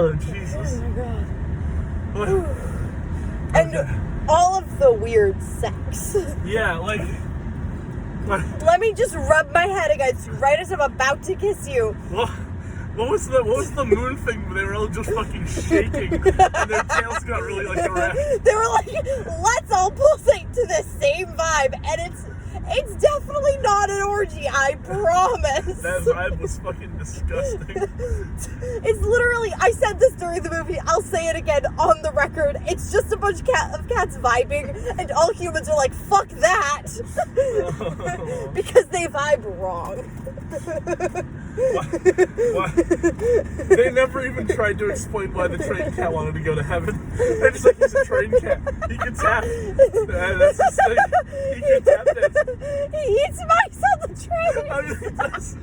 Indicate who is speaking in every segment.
Speaker 1: Oh, Jesus.
Speaker 2: Oh, my God.
Speaker 1: What?
Speaker 2: And all of the weird sex.
Speaker 1: Yeah, like...
Speaker 2: Let me just rub my head against you right as I'm about to kiss you.
Speaker 1: What was the moon thing where they were all just fucking shaking and their tails got really like erect?
Speaker 2: They were like, let's all pulsate to the same vibe, and it's definitely not an orgy, I promise.
Speaker 1: That vibe was fucking disgusting.
Speaker 2: It's literally, I said this during the movie, I'll say it again on the record, it's just a bunch of cats vibing, and all humans are like, fuck that. Because they vibe wrong.
Speaker 1: Why? They never even tried to explain why the train cat wanted to go to heaven. They're just like, he's a train cat. He can tap. That's his thing. He can tap dance.
Speaker 2: He eats mice on the train.
Speaker 1: I mean, he does.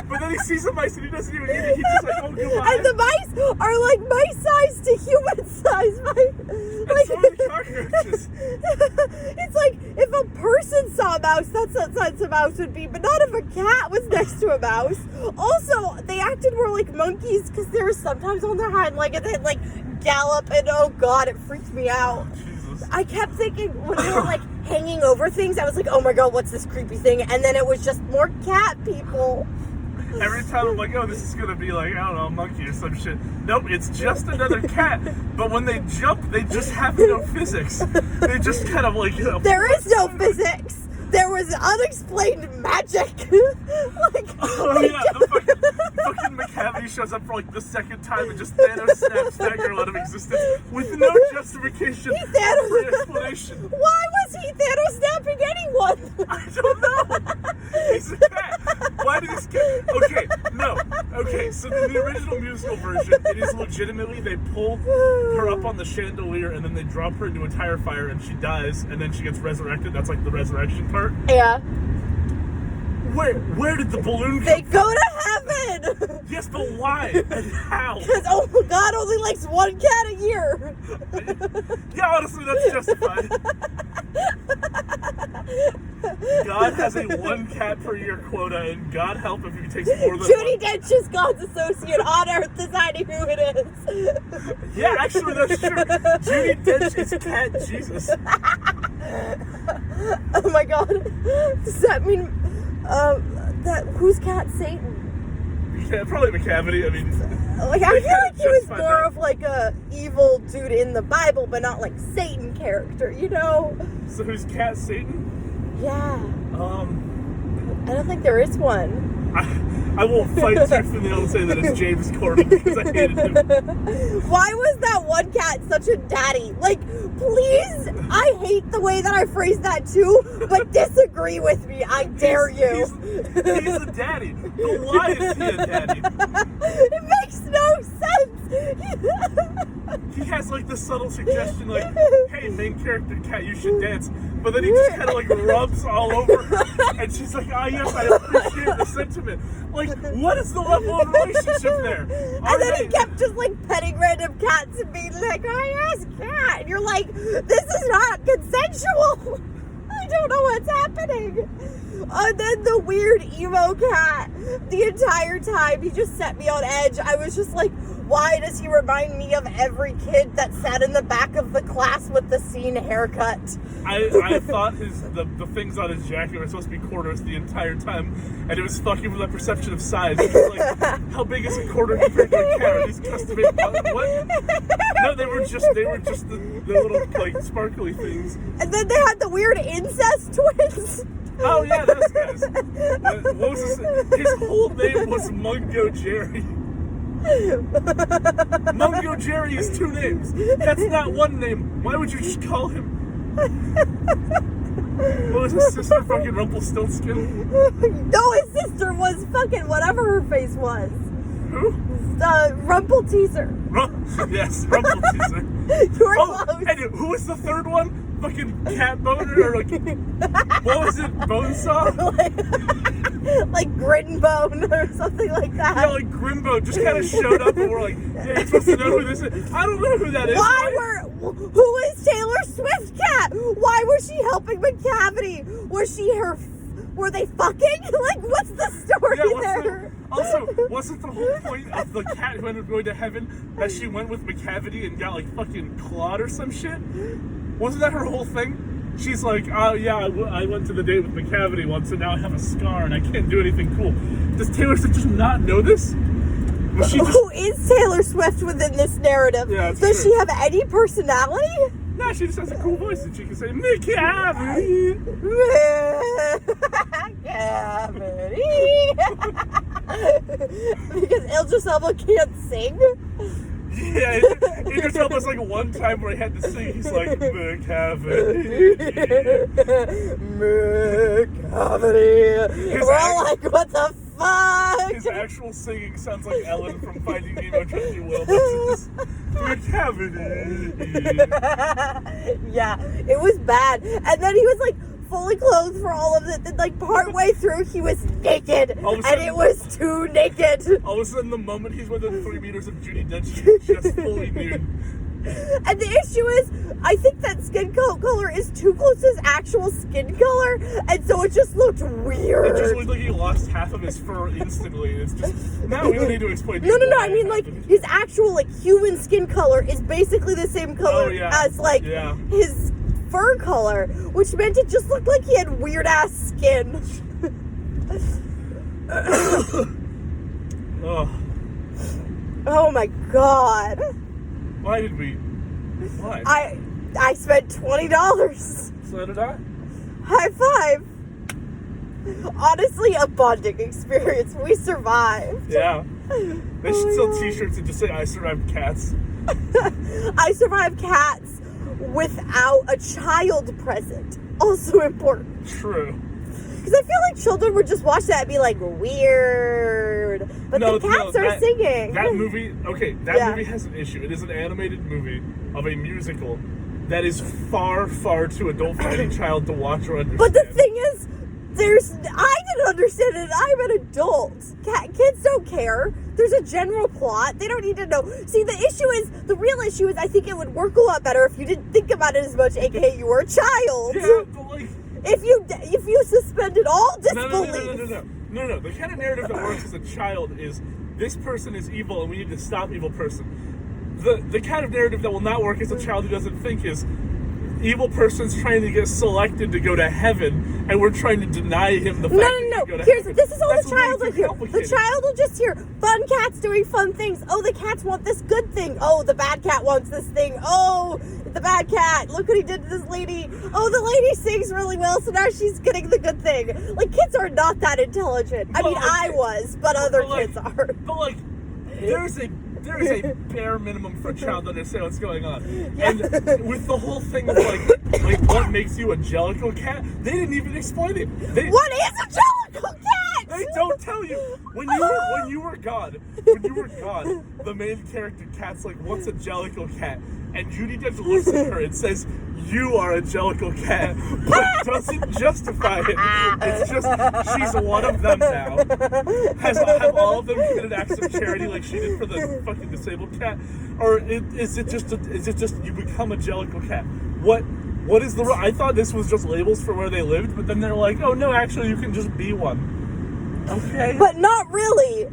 Speaker 1: But then he sees the mice and he doesn't even eat it. He's just like, oh, goodbye.
Speaker 2: And the mice are like mice size to human size mice.
Speaker 1: And so are the cockroaches.
Speaker 2: It's like if a person saw a mouse, that's what size a mouse would be, but not if a cat was next to a mouse. Also, they acted more like monkeys because they were sometimes on their hind leg and they'd like gallop, and oh god, it freaked me out.
Speaker 1: Jesus.
Speaker 2: I kept thinking when they were like hanging over things, I was like, oh my god, what's this creepy thing? And then it was just more cat people.
Speaker 1: Every time I'm like, oh, this is going to be like, I don't know, a monkey or some shit. Nope, it's just another cat. But when they jump, they just have no physics. They just kind of like, you know.
Speaker 2: There is no physics. There was unexplained magic. Like,
Speaker 1: oh yeah, the fucking McCavity shows up for like the second time and just Thanos snaps that girl out of existence with no justification or explanation.
Speaker 2: Why was he Thanos snapping anyone?
Speaker 1: I don't know. He's a cat. Why did this cat? Okay, no. Okay, so in the original musical version, it is legitimately they pull her up on the chandelier and then they drop her into a tire fire and she dies and then she gets resurrected. That's like the resurrection part.
Speaker 2: Yeah.
Speaker 1: Where did the balloon come
Speaker 2: They go to heaven!
Speaker 1: Yes, but why? And how?
Speaker 2: Because, oh, God only likes one cat a year.
Speaker 1: Yeah, honestly, that's justified. God has a one cat per year quota, and God help if he takes more than
Speaker 2: Judi
Speaker 1: one.
Speaker 2: Dench is God's associate on Earth deciding who it is.
Speaker 1: Yeah, actually, that's true. Judi Dench is cat Jesus.
Speaker 2: Oh my god. Does that mean who's cat Satan?
Speaker 1: Yeah, probably McCavity. I mean,
Speaker 2: Like, I feel like he was more of like a evil dude in the Bible, but not like Satan character, you know?
Speaker 1: So who's cat Satan?
Speaker 2: Yeah.
Speaker 1: I
Speaker 2: I don't think there is one.
Speaker 1: I will fight tooth and nail and say that it's James Corden because I hated him.
Speaker 2: Why was that one cat such a daddy? Like, please, I hate the way that I phrased that too, but disagree with me. I dare you.
Speaker 1: He's a daddy. But why is he a daddy?
Speaker 2: It makes no sense.
Speaker 1: He has like the subtle suggestion like, hey, main character cat, you should dance. But then he just kind of like rubs all over her. And she's like, ah, yes, I appreciate the sentiment. Like, what is the level of relationship there?
Speaker 2: And then he kept just like petting random cats and being like, oh, yes, cat. And you're like, this is not consensual. I don't know what's happening. And then the weird emo cat, the entire time, he just set me on edge. I was just like, why does he remind me of every kid that sat in the back of the class with the scene haircut?
Speaker 1: I thought the things on his jacket were supposed to be quarters the entire time, and it was fucking with the perception of size. It was like, how big is a quarter compared to a cat? Are these custom-made? What? No, they were just the little like sparkly things.
Speaker 2: And then they had the weird incest twins.
Speaker 1: Oh yeah, those guys. What was his whole name was Mungo Jerry. Mungo Jerry is two names. That's not one name. Why would you just call him? What was his sister, fucking Rumpelstiltskin?
Speaker 2: No, his sister was fucking whatever her face was.
Speaker 1: Who?
Speaker 2: Rumpelteaser.
Speaker 1: Yes, Rumpelteaser.
Speaker 2: You were close.
Speaker 1: And who was the third one? Fucking Cat Boner or like, what was it? Bonesaw?
Speaker 2: Like Grinbone or something like that.
Speaker 1: Yeah, like Grimbo just kind of showed up and we're like, yeah, you're supposed to know who this is. I don't know who that is.
Speaker 2: Who is Taylor Swift cat? Why was she helping McCavity? Were they fucking? Like, what's the story there?
Speaker 1: Also, wasn't the whole point of the cat who ended up going to heaven that she went with McCavity and got like fucking clawed or some shit? Wasn't that her whole thing? She's like, oh yeah, I went to the date with McCavity once and now I have a scar and I can't do anything cool. Does Taylor Swift just not know this?
Speaker 2: Who is Taylor Swift within this narrative?
Speaker 1: Yeah,
Speaker 2: Does she have any personality?
Speaker 1: No, she just has a cool voice and she can say, McCavity!
Speaker 2: Because Idris Elba can't sing?
Speaker 1: Yeah, Idris Elba's like one time where he had to sing, he's like, McCavity.
Speaker 2: We're all like, what the fuck?
Speaker 1: His actual singing sounds like Ellen from Finding Nemo, Trusty Williams. McCavity.
Speaker 2: Yeah, it was bad. And then he was like fully clothed for all of it. Then like part way through, he was naked, and it was too naked.
Speaker 1: All of a sudden, the moment he's within 3 meters of Judi Dench, he's just fully nude.
Speaker 2: And the issue is, I think that skin color is too close to his actual skin color, and so it just looked weird.
Speaker 1: It just looked like he lost half of his fur instantly. It's just, now we don't need to explain.
Speaker 2: No. I mean, like, his actual, like, human skin color is basically the same color as, like, his fur color, which meant it just looked like he had weird-ass skin. Oh, my God.
Speaker 1: Why did we? Why?
Speaker 2: I spent $20.
Speaker 1: So did I.
Speaker 2: High five. Honestly, a bonding experience. We survived.
Speaker 1: Yeah. They should sell t-shirts and just say, I survived cats.
Speaker 2: I survived cats without a child present. Also important.
Speaker 1: True.
Speaker 2: Because I feel like children would just watch that and be like, weird. But the cats are singing.
Speaker 1: That movie, that movie has an issue. It is an animated movie of a musical that is far, far too adult for any child to watch or understand.
Speaker 2: But the thing is, I didn't understand it. I'm an adult. Kids don't care. There's a general plot. They don't need to know. See, the real issue is I think it would work a lot better if you didn't think about it as much, aka you were a child.
Speaker 1: Yeah, but like...
Speaker 2: If you suspended all disbelief.
Speaker 1: No. The kind of narrative that works as a child is this person is evil and we need to stop evil person. The kind of narrative that will not work as a child who doesn't think is evil person's trying to get selected to go to heaven and we're trying to deny him the fact that he can go to heaven.
Speaker 2: This is all the child will hear. The child will just hear fun cats doing fun things. Oh, the cats want this good thing. Oh, the bad cat wants this thing. Oh, the bad cat. Look what he did to this lady. Oh, the lady sings really well, so now she's getting the good thing. Like, kids are not that intelligent. I mean, I was, but other kids are.
Speaker 1: But like, there is a bare minimum for a child to understand what's going on.
Speaker 2: Yeah.
Speaker 1: And with the whole thing of like what makes you a jellicle cat, they didn't even explain it.
Speaker 2: What is a jellicle cat?
Speaker 1: They don't tell you. When you were God, the main character Cat's like, what's a jellicle cat? And Judi Dench looks at her and says, you are a jellicle cat, but doesn't justify it. It's just, she's one of them now. Have all of them committed acts of charity like she did for the fucking disabled cat? Or is it just you become a jellicle cat? What is the... I thought this was just labels for where they lived, but then they're like, oh no, actually you can just be one. Okay.
Speaker 2: But not really.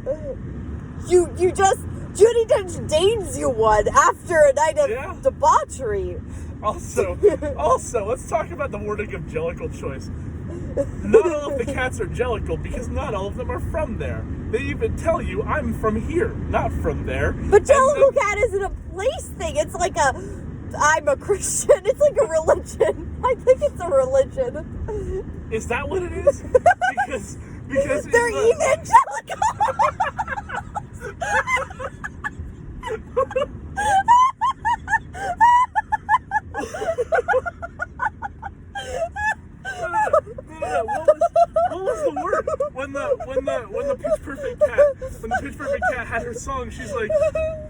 Speaker 2: You just... Judi Dench deigns you one after a night of debauchery.
Speaker 1: Also, let's talk about the wording of jellicle choice. Not all of the cats are jellicle because not all of them are from there. They even tell you, I'm from here, not from there.
Speaker 2: But jellicle cat isn't a place thing. It's like I'm a Christian. It's like a religion. I think it's a religion.
Speaker 1: Is that what it is? Because
Speaker 2: they're evangelical.
Speaker 1: What was the word when the Pitch Perfect cat had her song? She's like,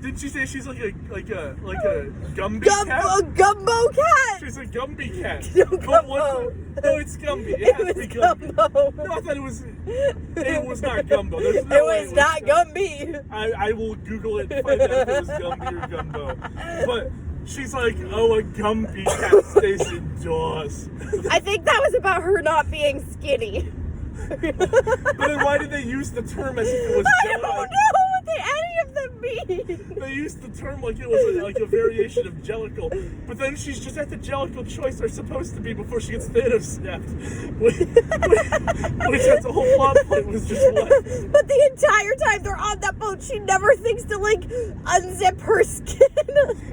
Speaker 1: didn't she say she's like a Gumby cat?
Speaker 2: A Gumbo cat.
Speaker 1: She's a Gumby cat.
Speaker 2: No, Gumbo.
Speaker 1: No, it's Gumby. It has to be Gumby.
Speaker 2: Gumbo.
Speaker 1: No, I thought it was not Gumbo. There's no
Speaker 2: it
Speaker 1: way
Speaker 2: was not Gumby.
Speaker 1: I will Google it and find out if it was Gumby or Gumbo. But she's like, oh, a Gumby cat stays indoors.
Speaker 2: I think that was about her not being skinny.
Speaker 1: But then why did they use the term as if it was
Speaker 2: I don't know what any of them mean.
Speaker 1: They used the term like it was like a variation of Jellicle, but then she's just at the Jellicle choice they're supposed to be before she gets Thanos snapped. Which that's the whole plot point was just left.
Speaker 2: But the entire time they're on that boat, she never thinks to, like, unzip her skin.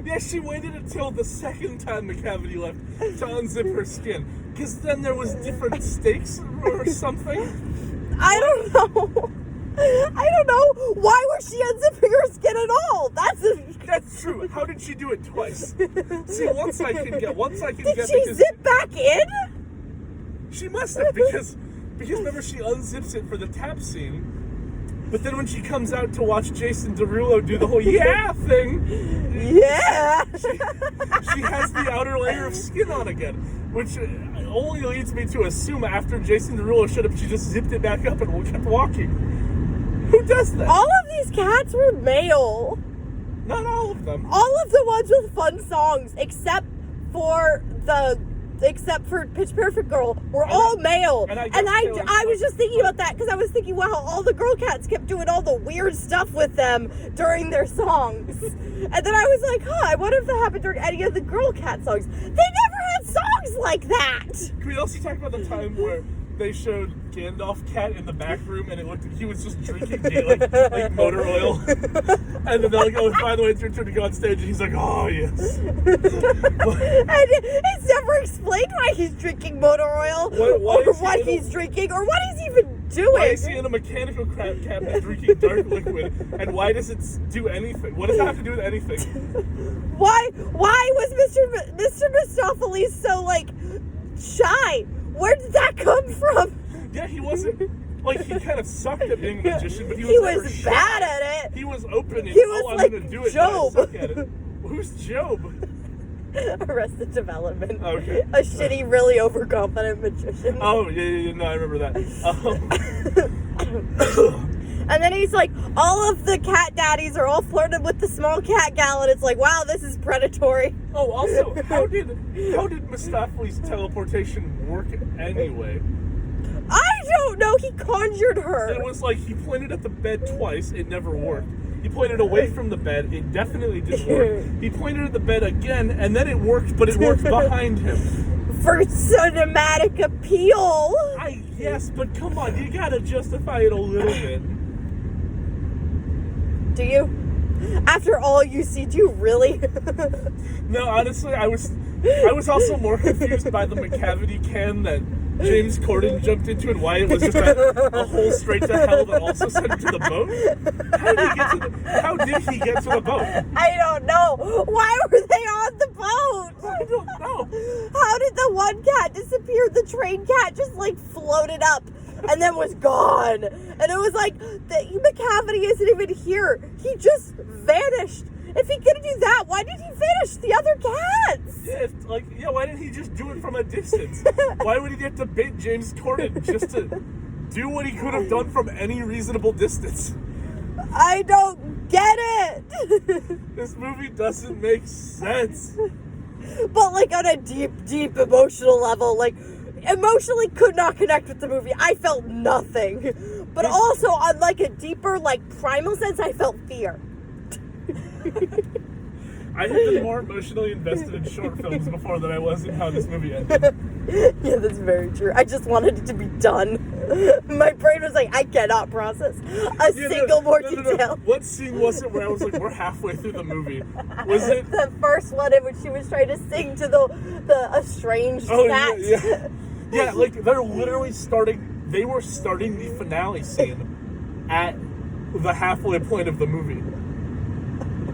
Speaker 1: Yeah, she waited until the second time the cavity left to unzip her skin. Because then there was different stakes or something.
Speaker 2: I don't know. I don't know. Why was she unzipping her skin at all?
Speaker 1: That's true. How did she do it twice? See, once I can get
Speaker 2: Did she zip back in?
Speaker 1: She must have, because remember she unzips it for the tap scene. But then when she comes out to watch Jason Derulo do the whole yeah thing,
Speaker 2: yeah,
Speaker 1: she has the outer layer of skin on again, which only leads me to assume after Jason Derulo showed up, she just zipped it back up and kept walking. Who does that?
Speaker 2: All of these cats were male.
Speaker 1: Not all of them.
Speaker 2: All of the ones with fun songs, except for Pitch Perfect Girl, were all male. And I was just thinking about that because I was thinking, wow, all the girl cats kept doing all the weird stuff with them during their songs. And then I was like, I wonder if that happened during any of the girl cat songs. They never had songs like that.
Speaker 1: Can we also talk about the time where they showed Gandalf cat in the back room and it looked like he was just drinking like motor oil? And then they're like, oh, by the way, it's your turn to go on stage. And he's like, oh, yes.
Speaker 2: And it's never explained why he's drinking motor oil, or what he's drinking, or what he's even doing.
Speaker 1: Why is he in a mechanical cabinet drinking dark liquid? And why does it do anything? What does that have to do with anything?
Speaker 2: Why was Mr. Mistopheles so, like, shy? Where did that come from?
Speaker 1: Yeah, he wasn't, like, he kind of sucked at being a magician, but he
Speaker 2: was bad at it.
Speaker 1: He was open and,
Speaker 2: he was
Speaker 1: I'm
Speaker 2: like
Speaker 1: going to do it,
Speaker 2: Job.
Speaker 1: but I suck at it. Who's Job?
Speaker 2: Arrested Development.
Speaker 1: Okay.
Speaker 2: A shitty, really overconfident magician.
Speaker 1: Oh, yeah, no, I remember that.
Speaker 2: And then he's like, all of the cat daddies are all flirting with the small cat gal, and it's like, wow, this is predatory.
Speaker 1: Oh, also, how did Mistopheles' teleportation work anyway?
Speaker 2: I don't know. He conjured her.
Speaker 1: It was like he pointed at the bed twice. It never worked. He pointed away from the bed. It definitely didn't work. He pointed at the bed again, and then it worked, but it worked behind him.
Speaker 2: For cinematic appeal.
Speaker 1: Yes, but come on. You gotta justify it a little bit.
Speaker 2: Do you? After all you see, do you really?
Speaker 1: No, honestly, I was also more confused by the McCavity can that James Corden jumped into and why it was just a hole straight to hell that also sent him to the boat. How did he get to the boat?
Speaker 2: I don't know. Why were they on the boat?
Speaker 1: I don't know.
Speaker 2: How did the one cat disappear? The train cat just like floated up and then was gone. And it was like, the McCavity isn't even here. He just vanished. If he could do that, why did he finish the other cats?
Speaker 1: Yeah, why didn't he just do it from a distance? Why would he have to bait James Corden just to do what he could have done from any reasonable distance?
Speaker 2: I don't get it.
Speaker 1: This movie doesn't make sense.
Speaker 2: But like on a deep, deep emotional level, like emotionally could not connect with the movie. I felt nothing. But also on like a deeper, like primal sense, I felt fear.
Speaker 1: I have been more emotionally invested in short films before than I was in how this movie ended.
Speaker 2: Yeah, that's very true. I just wanted it to be done. My brain was like, I cannot process a single more detail.
Speaker 1: No. What scene was it where I was like, we're halfway through the movie? Was it
Speaker 2: the first one in which she was trying to sing to the estranged cat?
Speaker 1: Yeah, like they're literally they were starting the finale scene at the halfway point of the movie.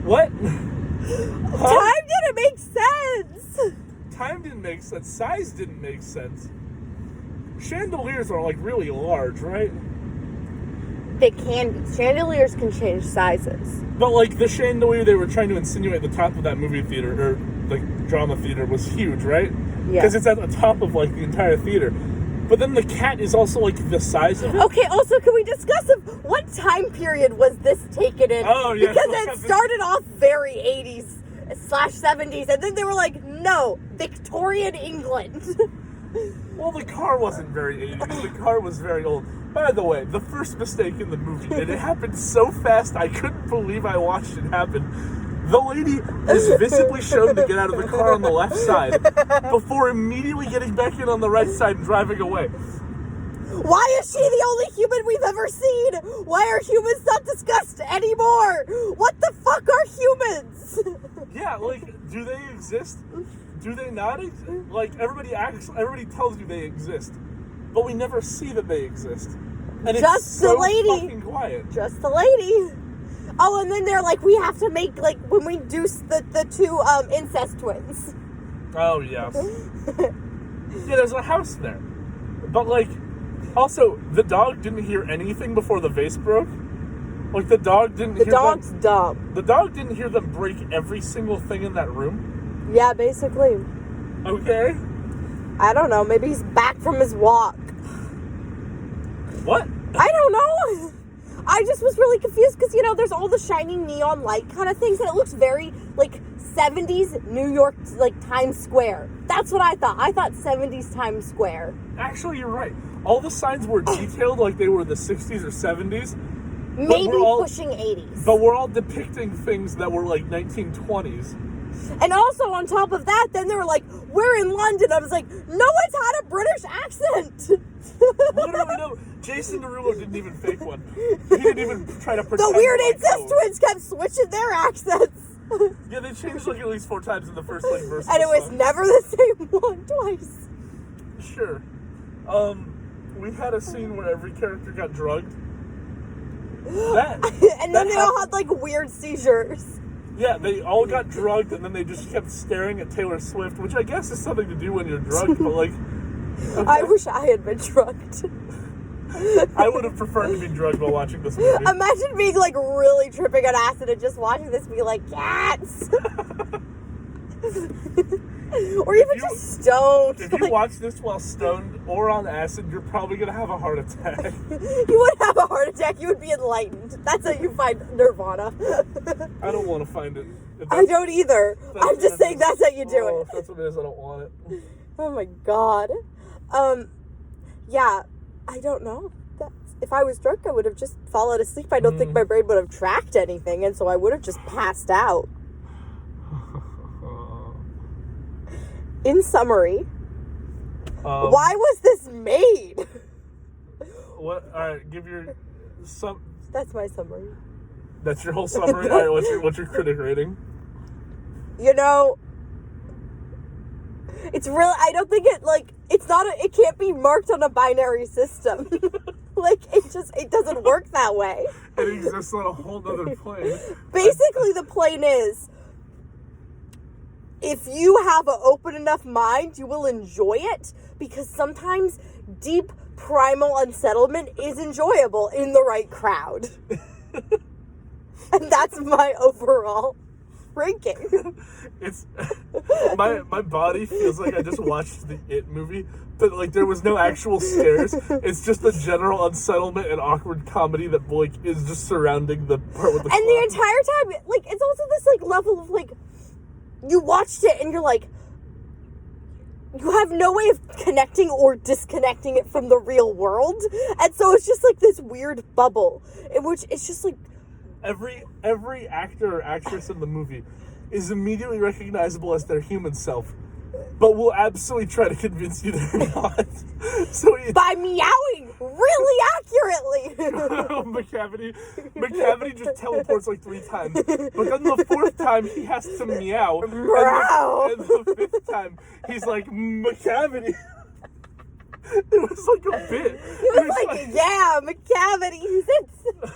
Speaker 1: What?
Speaker 2: Time didn't make sense.
Speaker 1: Time didn't make sense. Size didn't make sense. Chandeliers are like really large, right?
Speaker 2: They can be. Chandeliers can change sizes.
Speaker 1: But like the chandelier they were trying to insinuate at the top of that movie theater or like drama theater was huge, right?
Speaker 2: Yeah.
Speaker 1: Because it's at the top of like the entire theater. But then the cat is also like the size of it.
Speaker 2: Okay, also can we discuss what time period was this taken in?
Speaker 1: Oh, yeah.
Speaker 2: Because it started off very 80s/70s, and then they were like, no, Victorian England.
Speaker 1: Well, the car wasn't very 80s. The car was very old. By the way, the first mistake in the movie, and it happened so fast, I couldn't believe I watched it happen. The lady is visibly shown to get out of the car on the left side before immediately getting back in on the right side and driving away.
Speaker 2: Why is she the only human we've ever seen? Why are humans not discussed anymore? What the fuck are humans?
Speaker 1: Yeah, like, do they exist? Do they not exist? Like, everybody tells you they exist, but we never see that they exist. And it's
Speaker 2: Just
Speaker 1: so
Speaker 2: the lady.
Speaker 1: fucking quiet.
Speaker 2: Just the lady. Oh, and then they're like, we have to make, like, when we do the two incest twins.
Speaker 1: Oh, yes. Yeah, there's a house there. But, like, also, the dog didn't hear anything before the vase broke. Like, the dog didn't hear
Speaker 2: The dog's dumb.
Speaker 1: The dog didn't hear them break every single thing in that room.
Speaker 2: Yeah, basically.
Speaker 1: Okay.
Speaker 2: I don't know. Maybe he's back from his walk.
Speaker 1: What?
Speaker 2: I don't know. I just was really confused because, you know, there's all the shining neon light kind of things, and it looks very, like, 70s New York, like, Times Square. That's what I thought. I thought 70s Times Square.
Speaker 1: Actually, you're right. All the signs were detailed like they were the 60s or 70s.
Speaker 2: Maybe pushing 80s.
Speaker 1: But we're all depicting things that were, like, 1920s.
Speaker 2: And also, on top of that, then they were like, we're in London. I was like, no one's had a British accent.
Speaker 1: Literally, no. Jason Derulo didn't even fake one. He didn't even try to pretend.
Speaker 2: The weird
Speaker 1: like,
Speaker 2: incest twins kept switching their accents.
Speaker 1: Yeah, they changed, like, at least 4 times in the first, like, verse.
Speaker 2: And it was never the same one twice.
Speaker 1: Sure. We had a scene where every character got drugged.
Speaker 2: And then they all had, like, weird seizures.
Speaker 1: Yeah, they all got drugged, and then they just kept staring at Taylor Swift, which I guess is something to do when you're drugged, but, like... Okay.
Speaker 2: I wish I had been drugged.
Speaker 1: I would have preferred to be drugged while watching this movie.
Speaker 2: Imagine being, like, really tripping on acid and just watching this be like, cats! Or even just stoned.
Speaker 1: If you watch this while stoned or on acid, you're probably going to have a heart attack.
Speaker 2: You would have a heart attack. You would be enlightened. That's how you find nirvana.
Speaker 1: I don't want to find it.
Speaker 2: I don't either. I'm just saying that's how you do it.
Speaker 1: If that's what it is, I don't want it.
Speaker 2: Oh my god. Yeah, I don't know. If I was drunk, I would have just fallen asleep. I don't think my brain would have tracked anything, and so I would have just passed out. In summary, why was this made?
Speaker 1: What? All right, give your
Speaker 2: That's my summary.
Speaker 1: That's your whole summary. All right, what's your critic rating?
Speaker 2: You know, it's really. I don't think it can't be marked on a binary system. Like it doesn't work that way.
Speaker 1: It exists on a whole other plane.
Speaker 2: Basically, the plane is, if you have an open enough mind, you will enjoy it, because sometimes deep primal unsettlement is enjoyable in the right crowd. And that's my overall ranking.
Speaker 1: It's my body feels like I just watched the It movie, but like there was no actual scares. It's just the general unsettlement and awkward comedy that like is just surrounding the part with the
Speaker 2: And the entire time, like, it's also this like level of like, you watched it and you're like, you have no way of connecting or disconnecting it from the real world, and so it's just like this weird bubble in which it's just like
Speaker 1: every actor or actress in the movie is immediately recognizable as their human self, but will absolutely try to convince you they're not. So
Speaker 2: by meowing really accurately.
Speaker 1: McCavity just teleports like 3 times, but then the 4th time he has to meow, and the 5th time he's like, McCavity. It was like a bit.
Speaker 2: He was like, yeah, McCavity.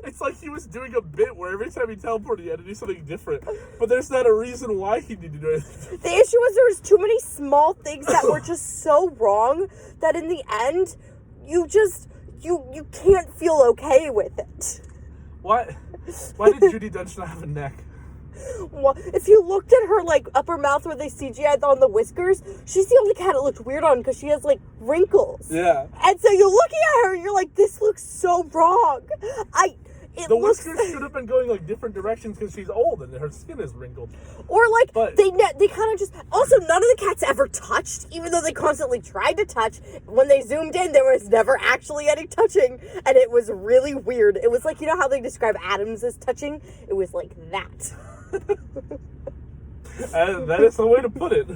Speaker 1: It's like he was doing a bit where every time he teleported, he had to do something different. But there's not a reason why he needed to do anything.
Speaker 2: The issue was there was too many small things that were just so wrong that in the end, you can't feel okay with it.
Speaker 1: Why did Judi Dench not have a neck?
Speaker 2: Well, if you looked at her like upper mouth where they CGI'd on the whiskers, she's the only cat it looked weird on because she has like wrinkles.
Speaker 1: Yeah.
Speaker 2: And so you're looking at her and you're like, this looks so wrong.
Speaker 1: The whiskers should have been going like different directions because she's old and her skin is wrinkled.
Speaker 2: Or like
Speaker 1: But-
Speaker 2: they kind of just. Also, none of the cats ever touched, even though they constantly tried to touch. When they zoomed in, there was never actually any touching, and it was really weird. It was like, you know how they describe atoms as touching? It was like that.
Speaker 1: That is the way to put it.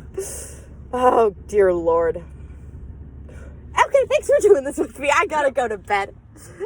Speaker 2: Oh dear Lord. Okay, thanks for doing this with me. I gotta go to bed.